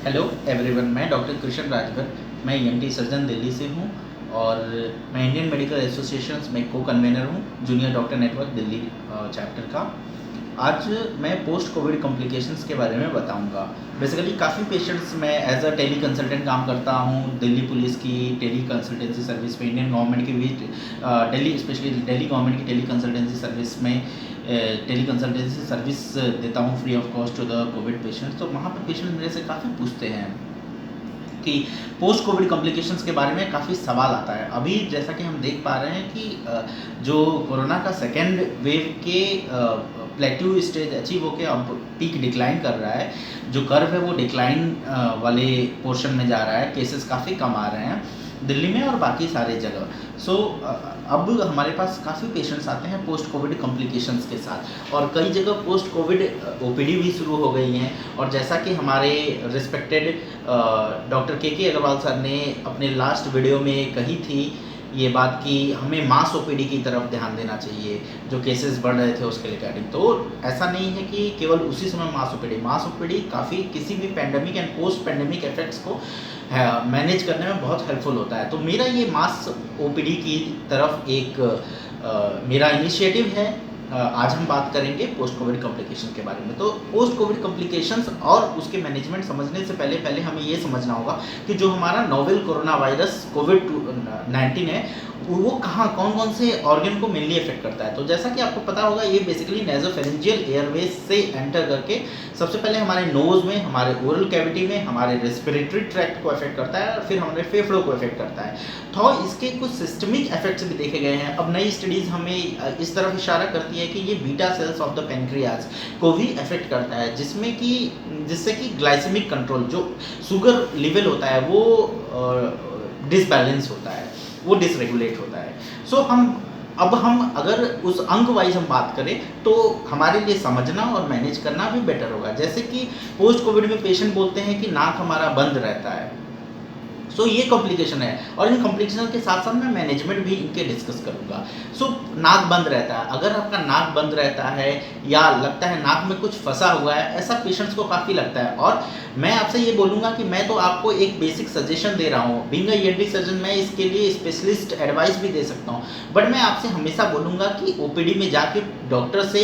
Hello everyone, मैं doctor Krishna Rajbhar. मैं ENT surgeon Delhi से हूँ और मैं इंडियन मेडिकल एसोसिएशन में को कन्वेनर हूँ, junior doctor network Delhi chapter का। आज मैं पोस्ट कोविड कॉम्प्लिकेशंस के बारे में बताऊंगा। बेसिकली काफ़ी पेशेंट्स मैं एज अ टेली कंसल्टेंट काम करता हूँ दिल्ली पुलिस की टेली कंसल्टेंसी सर्विस पे, इंडियन गवर्नमेंट की भी दिल्ली स्पेशली दिल्ली गवर्नमेंट की टेली कंसल्टेंसी सर्विस में टेली कंसल्टेंसी सर्विस देता हूँ free of cost to the COVID patients. तो वहाँ पे पेशेंट मेरे से काफ़ी पूछते हैं कि पोस्ट कोविड कॉम्प्लिकेशंस के बारे में काफ़ी सवाल आता है। अभी जैसा कि हम देख पा रहे हैं कि जो कोरोना का सेकेंड वेव के प्लेट्यू स्टेज अचीव होके अब पीक डिक्लाइन कर रहा है। जो कर्व है वो डिक्लाइन वाले पोर्शन में जा रहा है। केसेस काफ़ी कम आ रहे हैं दिल्ली में और बाकी सारे जगह। अब हमारे पास काफ़ी पेशेंट्स आते हैं पोस्ट कोविड कॉम्प्लिकेशंस के साथ, और कई जगह पोस्ट कोविड ओपीडी भी शुरू हो गई हैं। और जैसा कि हमारे रिस्पेक्टेड डॉक्टर के अग्रवाल सर ने अपने लास्ट वीडियो में कही थी ये बात कि हमें मास ओपीडी की तरफ ध्यान देना चाहिए, जो केसेस बढ़ रहे थे उसके रिगार्डिंग। तो ऐसा नहीं है कि केवल उसी समय मास ओपीडी काफ़ी किसी भी pandemic and post pandemic effects को मैनेज करने में बहुत हेल्पफुल होता है। तो मेरा ये मास ओपीडी की तरफ एक मेरा इनिशिएटिव है। आज हम बात करेंगे पोस्ट कोविड कॉम्प्लिकेशन के बारे में। तो पोस्ट कोविड कॉम्प्लिकेशंस और उसके मैनेजमेंट समझने से पहले हमें ये समझना होगा कि जो हमारा नोवेल कोरोना वायरस कोविड-19 है वो कौन कौन से ऑर्गन को मेनली इफेक्ट करता है। तो जैसा कि आपको पता होगा ये बेसिकली नेजोफेरेंजियल एयरवेज से एंटर करके सबसे पहले हमारे नोज में, हमारे ओरल कैविटी में, हमारे रेस्पिरेटरी ट्रैक्ट को इफेक्ट करता है और फिर हमारे फेफड़ों को इफेक्ट करता है। तो इसके कुछ सिस्टमिक इफेक्ट्स भी देखे गए हैं। अब नई स्टडीज़ हमें इस तरफ इशारा करती है कि ये beta cells of the pancreas को भी इफेक्ट करता है, जिससे कि ग्लाइसेमिक कंट्रोल, जो शुगर लेवल होता है वो डिसबैलेंस होता है, वो डिसरेगुलेट होता है। अब हम अगर उस अंक वाइज हम बात करें तो हमारे लिए समझना और मैनेज करना भी बेटर होगा। जैसे कि पोस्ट कोविड में पेशेंट बोलते हैं कि नाक हमारा बंद रहता है। ये कॉम्प्लिकेशन है और इन कॉम्प्लिकेशन के साथ साथ मैं मैनेजमेंट भी इनके डिस्कस करूंगा। नाक बंद रहता है, अगर आपका नाक बंद रहता है या लगता है नाक में कुछ फंसा हुआ है, ऐसा पेशेंट्स को काफ़ी लगता है। और मैं आपसे ये बोलूँगा कि मैं तो आपको एक बेसिक सजेशन दे रहा हूँ, बीइंग अ ईएनटी सर्जन मैं इसके लिए स्पेशलिस्ट एडवाइस भी दे सकता हूँ। बट मैं आपसे हमेशा बोलूँगा कि ओपीडी में जाके डॉक्टर से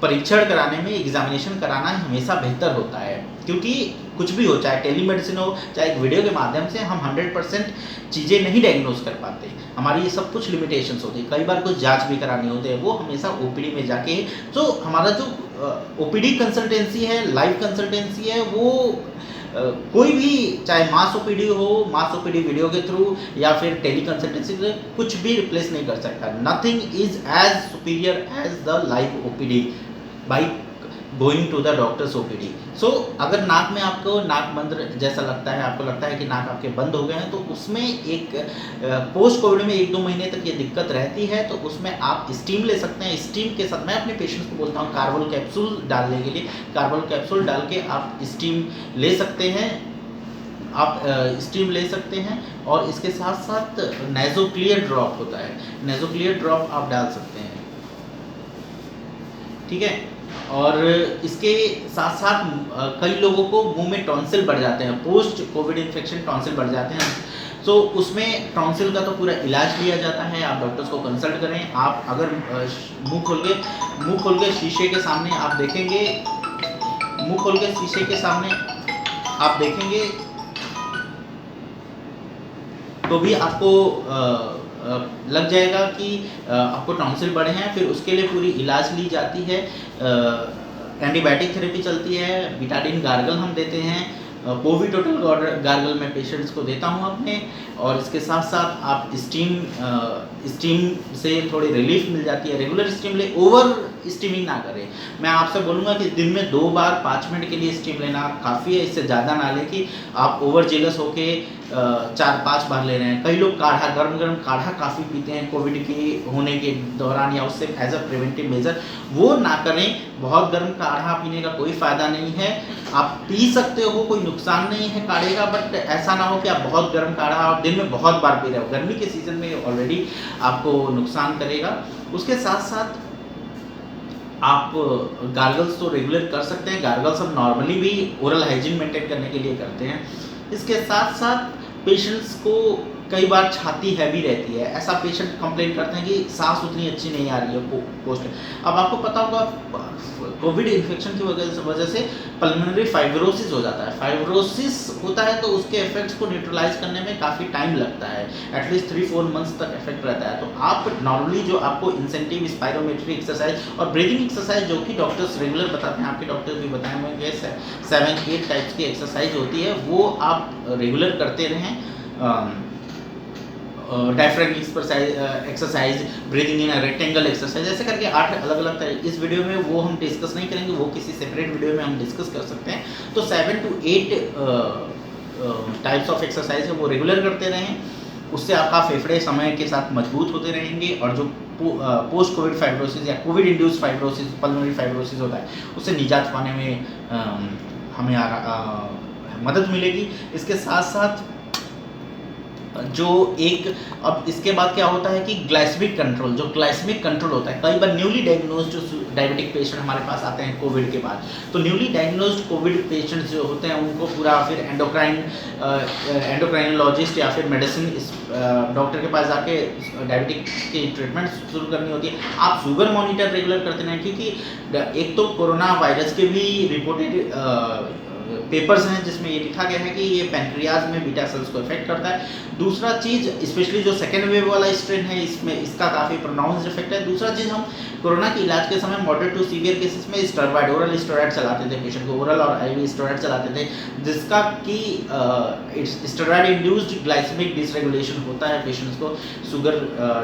परीक्षण कराने में, एग्जामिनेशन कराना हमेशा बेहतर होता है, क्योंकि कुछ भी हो, चाहे टेलीमेडिसिन हो, चाहे एक वीडियो के माध्यम से हम 100% चीज़ें नहीं डायग्नोज कर पाते। हमारी ये सब कुछ लिमिटेशंस होती है, कई बार कुछ जांच भी करानी होती है, वो हमेशा ओपीडी में जाके। तो हमारा जो ओपीडी कंसल्टेंसी है, लाइव कंसल्टेंसी है, वो कोई भी, चाहे मास ओपीडी हो, मास ओपीडी वीडियो के थ्रू या फिर टेली कंसल्टेंसी, कुछ भी रिप्लेस नहीं कर सकता। Nothing is as superior as the live OPD by going to the doctors OPD. अगर नाक में आपको नाक बंद जैसा लगता है, आपको लगता है कि नाक आपके बंद हो गए हैं, तो उसमें एक पोस्ट कोविड में 1-2 महीने तक ये दिक्कत रहती है। तो उसमें आप स्टीम ले सकते हैं। स्टीम के साथ मैं अपने पेशेंट्स को बोलता हूँ कार्बोल कैप्सूल डालने के लिए, कार्बोल कैप्सूल डाल के आप स्टीम ले सकते हैं। स्टीम ले सकते हैं और इसके साथ साथ नेज़ोक्लियर ड्रॉप होता है, नेज़ोक्लियर ड्रॉप आप डाल सकते हैं, ठीक है। और इसके साथ साथ कई लोगों को मुंह में टॉन्सिल बढ़ जाते हैं, पोस्ट कोविड इन्फेक्शन टॉन्सिल बढ़ जाते हैं। उसमें टॉन्सिल का तो पूरा इलाज लिया जाता है। आप डॉक्टर्स को कंसल्ट करें। आप अगर मुंह खोल के शीशे के सामने आप देखेंगे, मुंह खोल के शीशे के सामने आप देखेंगे तो भी आपको लग जाएगा कि आपको टॉन्सिल बढ़े हैं। फिर उसके लिए पूरी इलाज ली जाती है, एंटीबायोटिक थेरेपी चलती है, बिटाडिन गार्गल हम देते हैं, पोविटोटल गार्गल मैं पेशेंट्स को देता हूं अपने। और इसके साथ साथ आप स्टीम से थोड़ी रिलीफ मिल जाती है। रेगुलर स्टीम ले, ओवर स्टीमिंग ना करें। मैं आपसे बोलूँगा कि दिन में 2 बार 5 मिनट के लिए स्टीम लेना काफ़ी है, इससे ज़्यादा ना लें कि आप ओवर जेलस होके 4-5 बार ले रहे हैं। कई लोग काढ़ा, गर्म काढ़ा काफ़ी पीते हैं कोविड के होने के दौरान या उससे एज अ प्रिवेंटिव मेजर, वो ना करें। बहुत गर्म काढ़ा पीने का कोई फ़ायदा नहीं है। आप पी सकते हो, कोई नुकसान नहीं है काढ़े का, बट ऐसा ना हो कि आप बहुत गर्म काढ़ा आप दिन में बहुत बार पी रहे हो। गर्मी के सीज़न में ऑलरेडी आपको नुकसान करेगा। उसके साथ साथ आप गार्गल्स तो रेगुलर कर सकते हैं, गार्गल्स हम नॉर्मली भी ओरल हाइजीन मेंटेन करने के लिए करते हैं। इसके साथ साथ पेशेंट्स को कई बार छाती हैवी रहती है, ऐसा पेशेंट कंप्लेन करते हैं कि सांस उतनी अच्छी नहीं आ रही है पोस्ट। अब आपको पता होगा कोविड इन्फेक्शन की वजह से पल्मोनरी फाइब्रोसिस हो जाता है। फाइब्रोसिस होता है तो उसके इफेक्ट्स को न्यूट्रलाइज करने में काफ़ी टाइम लगता है, एटलीस्ट 3-4 मंथ्स तक इफेक्ट रहता है। तो आप नॉर्मली जो आपको इंसेंटिव स्पायरोमेट्री एक्सरसाइज और ब्रीदिंग एक्सरसाइज जो कि डॉक्टर्स रेगुलर बताते हैं, आपके डॉक्टर्स भी बताए होंगे 7-8 टाइप्स की एक्सरसाइज होती है, वो आप रेगुलर करते रहें। Diaphragm exercise, breathing in rectangle exercise, ऐसे करके 8 अलग अलग तरह। इस वीडियो में वो हम डिस्कस नहीं करेंगे, वो किसी सेपरेट वीडियो में हम डिस्कस कर सकते हैं। तो 7 to 8 टाइप्स ऑफ एक्सरसाइज है वो रेगुलर करते रहें, उससे आपका फेफड़े समय के साथ मजबूत होते रहेंगे और जो पोस्ट कोविड फाइब्रोसिस या Covid induce fibrosis, pulmonary fibrosis होता है, उससे निजात पाने में हमें मदद मिलेगी। इसके साथ साथ जो एक, अब इसके बाद क्या होता है कि ग्लाइसेमिक कंट्रोल, जो ग्लाइसेमिक कंट्रोल होता है, कई बार न्यूली डायग्नोज्ड जो डायबिटिक पेशेंट हमारे पास आते हैं कोविड के बाद, तो न्यूली डायग्नोज्ड कोविड पेशेंट्स जो होते हैं उनको पूरा फिर एंडोक्राइनोलॉजिस्ट या फिर मेडिसिन डॉक्टर के पास जाके डायबिटिक की ट्रीटमेंट शुरू करनी होती है। आप शुगर मॉनिटर रेगुलर करते रहें, क्योंकि एक तो कोरोना वायरस के भी रिपोर्टेड पेपर्स हैं जिसमें ये लिखा गया है कि ये पैनक्रियाज में बीटा सेल्स को इफेक्ट करता है। दूसरा चीज़, स्पेशली जो सेकेंड वेव वाला स्ट्रेन है, इसमें इसका काफ़ी प्रोनाउंस्ड इफेक्ट है। दूसरा चीज़, हम कोरोना के इलाज के समय मॉडरेट टू सीवियर केसेस में स्टेरॉइड, ओरल स्टेरॉइड चलाते थे पेशेंट को, ओरल और आईवी स्टेरॉइड चलाते थे, जिसका कि स्टेरॉइड इंड्यूस्ड ग्लाइसेमिक डिसरेगुलेशन होता है, पेशेंट्स को शुगर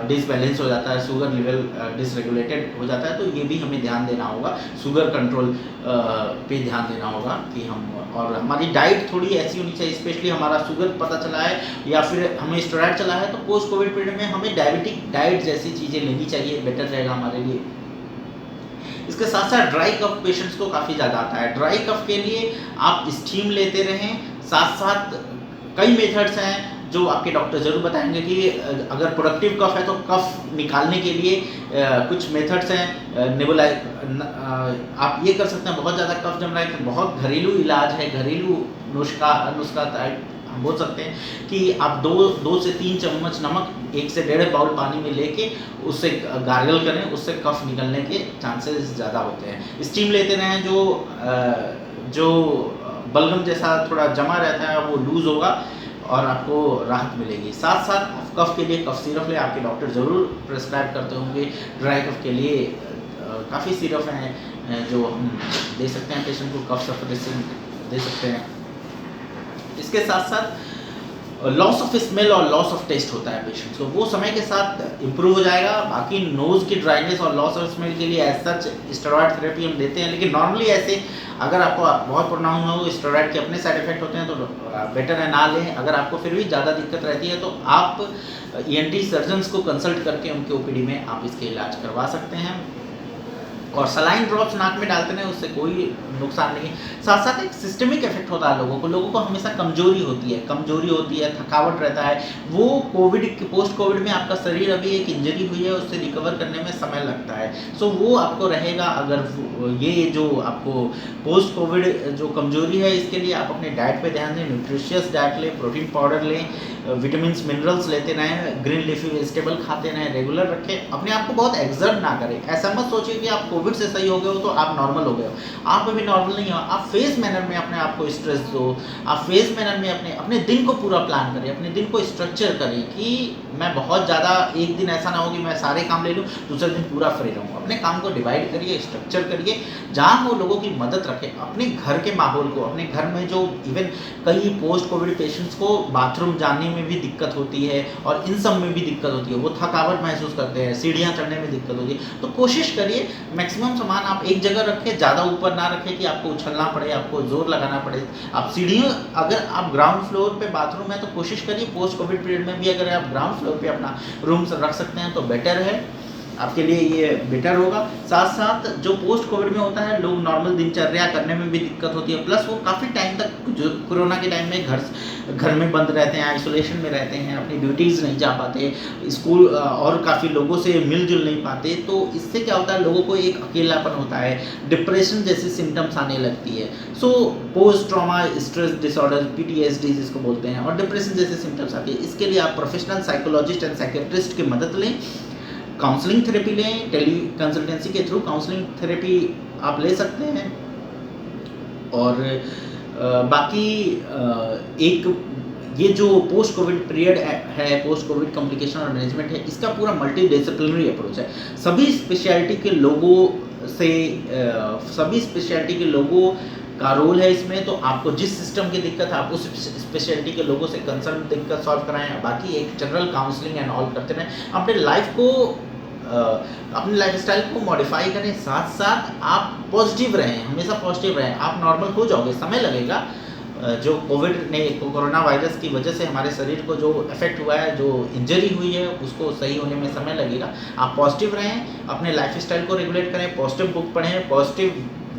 डिसबैलेंस हो जाता है, शुगर लेवल डिसरेगुलेटेड हो जाता है। तो ये भी हमें ध्यान देना होगा, शुगर कंट्रोल पे ध्यान देना होगा कि हम, और हमारी डाइट थोड़ी ऐसी होनी चाहिए, स्पेशली हमारा शुगर पता चला है या फिर हमें स्टेरॉइड चला है तो पोस्ट कोविड पीरियड में हमें डायबिटिक डाइट जैसी चीज़ें लेनी चाहिए, बेटर रहेगा हमारे लिए। इसके साथ साथ ड्राई कफ पेशेंट्स को काफ़ी ज़्यादा आता है। ड्राई कफ के लिए आप स्टीम लेते रहें, साथ साथ कई मेथड्स हैं जो आपके डॉक्टर ज़रूर बताएंगे कि अगर प्रोडक्टिव कफ है तो कफ निकालने के लिए कुछ मेथड्स हैं। आप ये कर सकते हैं, बहुत ज़्यादा कफ जम रहा है तो बहुत घरेलू इलाज है, घरेलू नुस्खा हम बोल सकते हैं कि आप 2 से 3 चम्मच नमक 1 से 1.5 बाउल पानी में लेके उससे गार्गल करें, उससे कफ निकलने के चांसेस ज़्यादा होते हैं। स्टीम लेते रहें, जो बलगम जैसा थोड़ा जमा रहता है वो लूज़ होगा और आपको राहत मिलेगी। साथ साथ कफ के लिए कफ सिरप ले, आपके डॉक्टर ज़रूर प्रेस्क्राइब करते होंगे। ड्राई कफ के लिए काफ़ी सिरप हैं जो हम दे सकते हैं पेशेंट को, कफ सफरेशन दे सकते हैं। इसके साथ साथ लॉस ऑफ स्मेल और लॉस ऑफ टेस्ट होता है पेशेंट्स को, वो समय के साथ इम्प्रूव हो जाएगा। बाकी नोज़ की ड्राइनेस और लॉस ऑफ स्मेल के लिए एज सच स्टेरॉइड थेरेपी हम देते हैं, लेकिन नॉर्मली ऐसे अगर आपको बहुत प्रोनाउंस हो, स्टेरॉइड के अपने साइड इफेक्ट होते हैं तो बेटर है ना लें। अगर आपको फिर भी ज़्यादा दिक्कत रहती है तो आप ENT सर्जन्स को कंसल्ट करके उनके OPD में आप इसके इलाज करवा सकते हैं। और सलाइन ड्रॉप्स नाक में डालते हैं, उससे कोई नुकसान नहीं है। साथ साथ एक सिस्टमिक इफेक्ट होता है लोगों को हमेशा कमजोरी होती है, थकावट रहता है। वो पोस्ट कोविड में आपका शरीर अभी एक इंजरी हुई है, उससे रिकवर करने में समय लगता है। सो वो आपको रहेगा। अगर ये जो आपको पोस्ट कोविड जो कमजोरी है, इसके लिए आप अपने डाइट पे ध्यान दें, न्यूट्रिशियस डाइट लें, प्रोटीन पाउडर लें, विटामिन मिनरल्स लेते रहें, ग्रीन लीफी वेजिटेबल खाते रहें, रेगुलर रखें। अपने आप को बहुत एक्सर्ट ना करें। ऐसा मत सोचिए कि आप कोविड से सही हो गए हो तो आप नॉर्मल हो गए हो, आप अभी नॉर्मल नहीं हो। आप फेज मैनर में अपने आप को स्ट्रेस दो, आप फेज मैनर में अपने दिन को पूरा प्लान करें, अपने दिन को स्ट्रक्चर करें कि मैं बहुत ज़्यादा, एक दिन ऐसा ना हो कि मैं सारे काम ले लूँ, दूसरे दिन पूरा फ्री रहूँ। अपने काम को डिवाइड करिए, स्ट्रक्चर करिए, जहाँ हो लोगों की मदद रखें। अपने घर के माहौल को, अपने घर में जो इवन कई पोस्ट कोविड पेशेंट्स को बाथरूम जाने में भी दिक्कत होती है और इन सब में भी दिक्कत होती है, वो थकावट महसूस करते हैं, सीढ़ियाँ चढ़ने में दिक्कत होती है। तो कोशिश करिए मैक्सिमम सामान आप एक जगह रखें, ज़्यादा ऊपर ना रखें कि आपको उछलना पड़े, आपको जोर लगाना पड़े। आप सीढ़ियों, अगर आप ग्राउंड फ्लोर पे बाथरूम है तो कोशिश करिए पोस्ट कोविड पीरियड में भी अगर आप ग्राउंड फ्लोर पे अपना रूम रख सकते हैं तो बेटर है, आपके लिए ये बेटर होगा। साथ साथ जो पोस्ट कोविड में होता है, लोग नॉर्मल दिनचर्या करने में भी दिक्कत होती है, प्लस वो काफ़ी टाइम तक कुछ जो कोरोना के टाइम में घर में बंद रहते हैं, आइसोलेशन में रहते हैं, अपनी ड्यूटीज़ नहीं जा पाते, स्कूल और काफ़ी लोगों से मिलजुल नहीं पाते, तो इससे क्या होता है, लोगों को एक अकेलापन होता है, डिप्रेशन जैसी सिम्टम्स आने लगती है। So post trauma stress disorder, PTSD जिसको बोलते हैं, और डिप्रेशन जैसे सिम्टम्स आती है। इसके लिए आप प्रोफेशनल साइकोलॉजिस्ट एंड साइकेट्रिस्ट की मदद लें, काउंसलिंग थेरेपी लें, टेली कंसल्टेंसी के थ्रू काउंसलिंग थेरेपी आप ले सकते हैं। और बाकी एक ये जो पोस्ट कोविड पीरियड है, पोस्ट कोविड कॉम्प्लिकेशन और मैनेजमेंट है, इसका पूरा मल्टी डिसिप्लिनरी अप्रोच है। सभी स्पेशलिटी के लोगों का रोल है इसमें। तो आपको जिस सिस्टम की दिक्कत है, आप उस स्पेशलिटी के लोगों से कंसर्न दिक्कत सॉल्व कराएं, बाकी एक जनरल काउंसलिंग एंड ऑल करते रहें। अपने लाइफ को अपने लाइफस्टाइल को मॉडिफाई करें, साथ साथ आप पॉजिटिव रहें, हमेशा पॉजिटिव रहें। आप नॉर्मल हो जाओगे, समय लगेगा। जो कोरोना वायरस की वजह से हमारे शरीर को जो इफेक्ट हुआ है, जो इंजरी हुई है, उसको सही होने में समय लगेगा। आप पॉजिटिव रहें, अपने लाइफस्टाइल को रेगुलेट करें, पॉजिटिव बुक पढ़ें, पॉजिटिव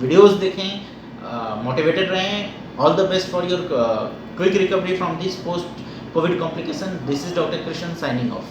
वीडियोस देखें, मोटिवेटेड रहें। All the best for your quick recovery from this post Covid complication. This is doctor Krishna signing off.